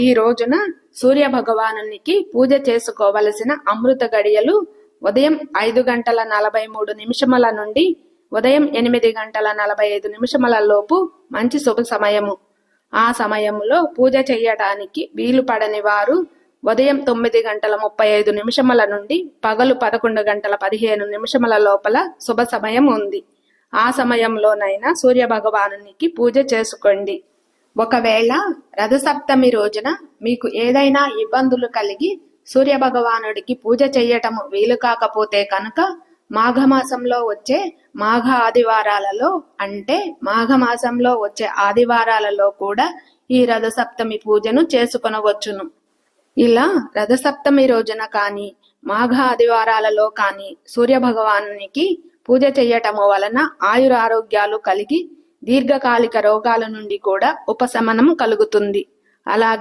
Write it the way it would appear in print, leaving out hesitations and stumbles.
ఈ రోజున సూర్య భగవానునికి పూజ చేసుకోవలసిన అమృత గడియలు ఉదయం 5:43 నుండి ఉదయం 8:45 లోపు మంచి శుభ సమయము. ఆ సమయంలో పూజ చేయటానికి వీలు పడని వారు ఉదయం 9:35 నుండి పగలు 11:15 లోపల శుభ సమయం ఉంది. ఆ సమయంలోనైనా సూర్య భగవానునికి పూజ చేసుకోండి. ఒకవేళ రథసప్తమి రోజున మీకు ఏదైనా ఇబ్బందులు కలిగి సూర్య భగవానుడికి పూజ చెయ్యటము వీలు కాకపోతే కనుక మాఘమాసంలో వచ్చే మాఘ ఆదివారాలలో అంటే మాఘమాసంలో వచ్చే ఆదివారాలలో కూడా ఈ రథసప్తమి పూజను చేసుకొనవచ్చును. ఇలా రథసప్తమి రోజున కానీ మాఘ ఆదివారాలలో కానీ సూర్య భగవానునికి పూజ చెయ్యటము వలన ఆయురారోగ్యాలు కలిగి దీర్ఘకాలిక రోగాల నుండి కూడా ఉపశమనం కలుగుతుంది. అలాగే